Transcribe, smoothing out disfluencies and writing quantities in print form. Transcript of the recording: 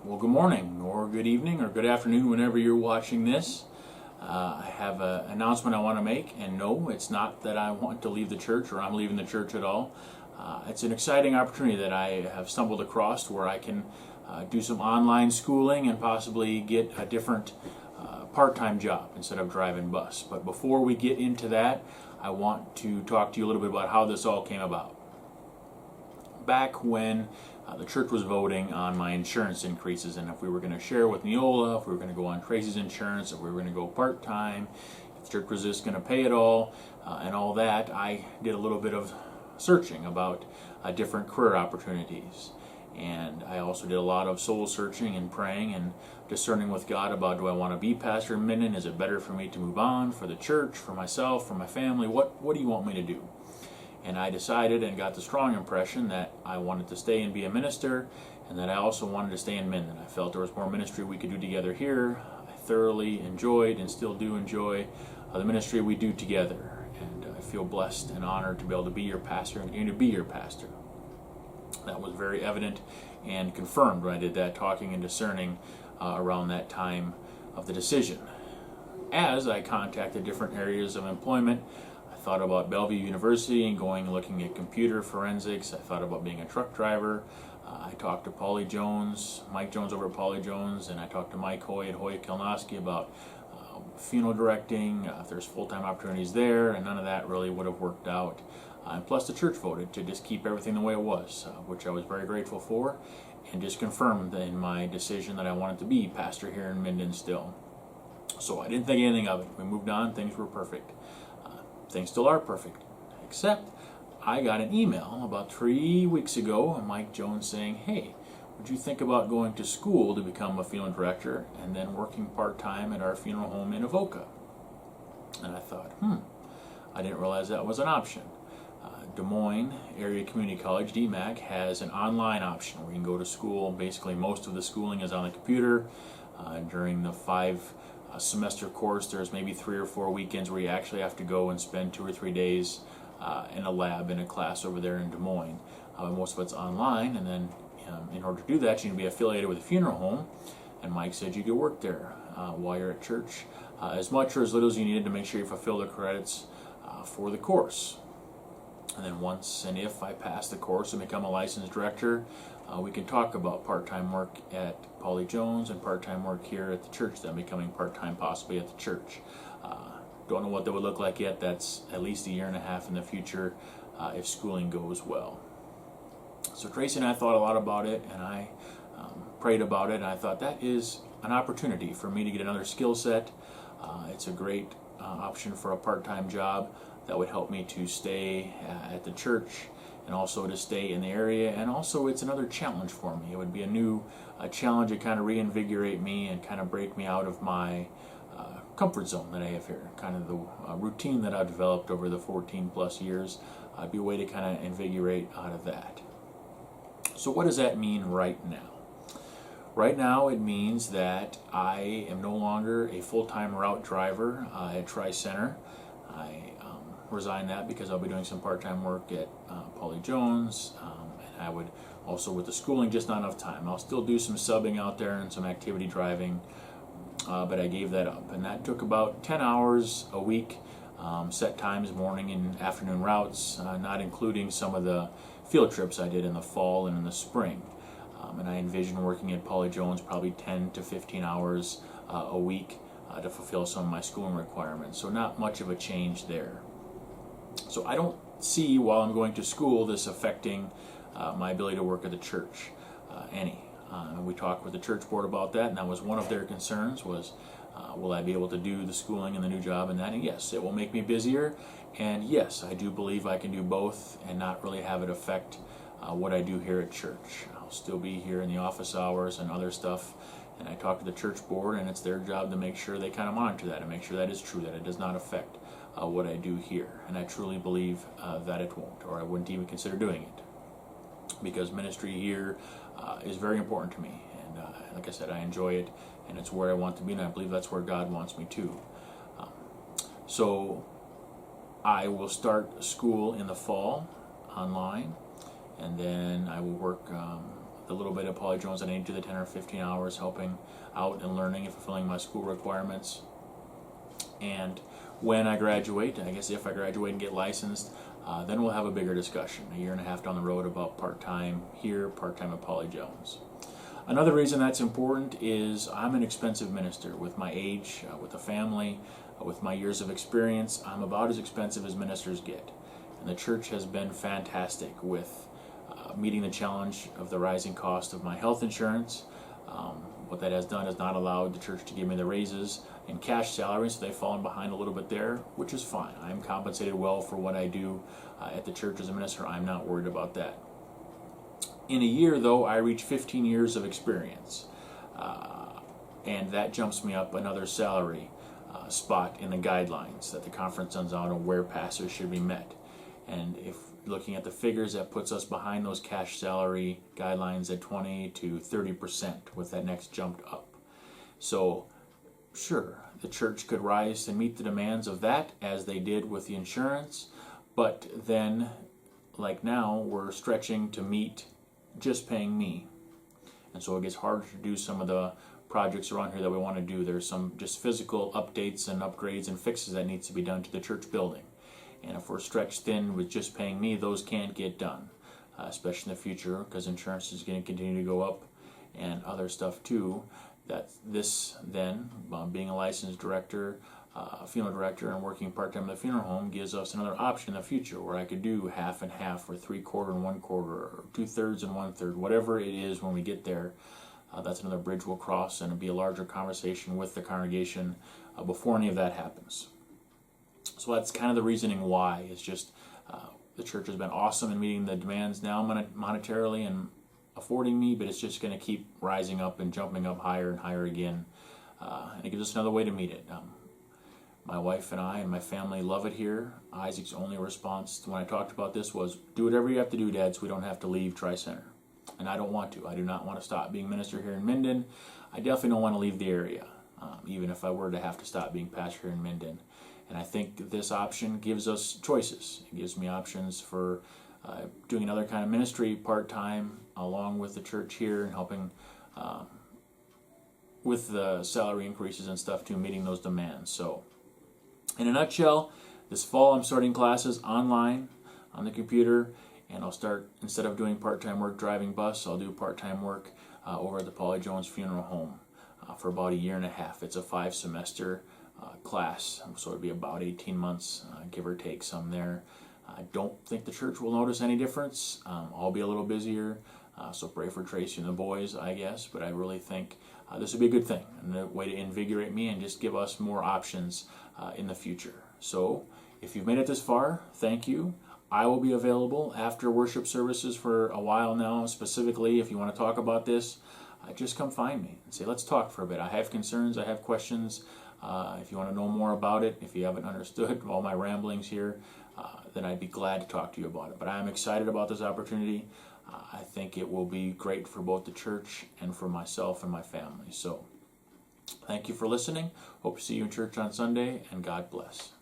Well, good morning, or good evening, or good afternoon, whenever you're watching this. I have an announcement I want to make, and no, it's not that I want to leave the church or I'm leaving the church at all. It's an exciting opportunity that I have stumbled across where I can do some online schooling and possibly get a different part-time job instead of driving bus. But before we get into that, I want to talk to you a little bit about how this all came about. Back when the church was voting on my insurance increases and if we were going to share with Neola, if we were going to go on Tracy's insurance, if we were going to go part-time, if the church was just going to pay it all, and all that, I did a little bit of searching about different career opportunities. And I also did a lot of soul searching and praying and discerning with God about, do I want to be pastor in Minden? Is it better for me to move on, for the church, for myself, for my family? What do you want me to do? And I decided and got the strong impression that I wanted to stay and be a minister, and that I also wanted to stay in Minden. I felt there was more ministry we could do together here. I thoroughly enjoyed and still do enjoy the ministry we do together. And I feel blessed and honored to be able to be your pastor and continue to be your pastor. That was very evident and confirmed when I did that talking and discerning around that time of the decision. As I contacted different areas of employment, I thought about Bellevue University and going and looking at computer forensics. I thought about being a truck driver. I talked to Paulie Jones, Mike Jones over at Paulie Jones, and I talked to Mike Hoy at Hoy Kilnoski about funeral directing, if there's full-time opportunities there, and none of that really would have worked out. And plus the church voted to just keep everything the way it was, which I was very grateful for, and just confirmed in my decision that I wanted to be pastor here in Minden still. So I didn't think anything of it. We moved on, things were perfect. Things still are perfect, except I got an email about 3 weeks ago from Mike Jones saying, hey, would you think about going to school to become a funeral director and then working part-time at our funeral home in Avoca? And I thought, I didn't realize that was an option. Des Moines Area Community College, DMAC, has an online option where you can go to school. Basically, most of the schooling is on the computer. During the 5 semester course, there's maybe 3 or 4 weekends where you actually have to go and spend 2 or 3 days in a lab, in a class over there in Des Moines. Most of it's online, and then in order to do that, you need to be affiliated with a funeral home. And Mike said you could work there while you're at church, as much or as little as you needed to make sure you fulfill the credits for the course. And then once and if I pass the course and become a licensed director, we can talk about part-time work at Paulie Jones and part-time work here at the church, then becoming part-time possibly at the church. Don't know what that would look like yet. That's at least a year and a half in the future if schooling goes well. So Tracy and I thought a lot about it, and I prayed about it, and I thought that is an opportunity for me to get another skill set. It's a great option for a part-time job that would help me to stay at the church and also to stay in the area, and also it's another challenge for me. It would be a new challenge to kind of reinvigorate me and kind of break me out of my comfort zone that I have here, kind of the routine that I've developed over the 14 plus years. It'd be a way to kind of invigorate out of that. So what does that mean right now? Right now it means that I am no longer a full-time route driver at Tri-Center. I resigned that because I'll be doing some part-time work at Paulie Jones, and I would also, with the schooling, just not enough time. I'll still do some subbing out there and some activity driving, but I gave that up, and that took about 10 hours a week, set times, morning and afternoon routes, not including some of the field trips I did in the fall and in the spring. And I envision working at Paulie Jones probably 10 to 15 hours a week to fulfill some of my schooling requirements. So not much of a change there. So I don't see, while I'm going to school, this affecting my ability to work at the church any. We talked with the church board about that, and that was one of their concerns, was will I be able to do the schooling and the new job and that? And yes, it will make me busier, and yes, I do believe I can do both and not really have it affect what I do here at church. I'll still be here in the office hours and other stuff, and I talk to the church board, and it's their job to make sure they kind of monitor that and make sure that is true, that it does not affect what I do here. And I truly believe that it won't, or I wouldn't even consider doing it, because ministry here is very important to me, and like I said, I enjoy it, and it's where I want to be, and I believe that's where God wants me to. So I will start school in the fall online, and then I will work the little bit of Polly Jones that I need to, the 10 or 15 hours helping out and learning and fulfilling my school requirements. And when I graduate, I guess if I graduate and get licensed, then we'll have a bigger discussion, a year and a half down the road, about part-time here, part-time at Polly Jones. Another reason that's important is I'm an expensive minister. With my age, with a family, with my years of experience, I'm about as expensive as ministers get. And the church has been fantastic with meeting the challenge of the rising cost of my health insurance. What that has done is not allowed the church to give me the raises in cash salary, so they've fallen behind a little bit there, which is fine. I'm compensated well for what I do at the church as a minister. I'm not worried about that. In a year, though, I reach 15 years of experience, and that jumps me up another salary spot in the guidelines that the conference sends out on where pastors should be met. And if looking at the figures, that puts us behind those cash salary guidelines at 20 to 30% with that next jump up. So, sure, the church could rise to meet the demands of that as they did with the insurance, but then, like now, we're stretching to meet just paying me. And so it gets harder to do some of the projects around here that we want to do. There's some just physical updates and upgrades and fixes that needs to be done to the church building. And if we're stretched thin with just paying me, those can't get done, especially in the future, because insurance is going to continue to go up and other stuff too. That this then, being a licensed director, funeral director, and working part-time at the funeral home gives us another option in the future where I could do half and half, or 3/4 and 1/4, or 2/3 and 1/3, whatever it is when we get there. That's another bridge we'll cross, and it'll be a larger conversation with the congregation before any of that happens. So that's kind of the reasoning why. It's just the church has been awesome in meeting the demands now monetarily and affording me, but it's just going to keep rising up and jumping up higher and higher again. And it gives us another way to meet it. My wife and I and my family love it here. Isaac's only response when I talked about this was, do whatever you have to do, Dad, so we don't have to leave Tri-Center. And I don't want to. I do not want to stop being minister here in Minden. I definitely don't want to leave the area, even if I were to have to stop being pastor here in Minden. And I think this option gives us choices. It gives me options for doing another kind of ministry part-time along with the church here and helping with the salary increases and stuff too, meeting those demands. So in a nutshell, this fall I'm starting classes online on the computer, and I'll start, instead of doing part-time work driving bus, I'll do part-time work over at the Polly Jones Funeral Home for about a year and a half. It's a 5-semester class, so it'll be about 18 months, give or take some there. I don't think the church will notice any difference. I'll be a little busier, so pray for Tracy and the boys, I guess, but I really think this would be a good thing and a way to invigorate me and just give us more options in the future. So if you've made it this far, thank you. I will be available after worship services for a while now. Specifically, if you want to talk about this, just come find me and say, let's talk for a bit. I have concerns, I have questions. If you want to know more about it, if you haven't understood all my ramblings here, then I'd be glad to talk to you about it. But I'm excited about this opportunity. I think it will be great for both the church and for myself and my family. So thank you for listening. Hope to see you in church on Sunday, and God bless.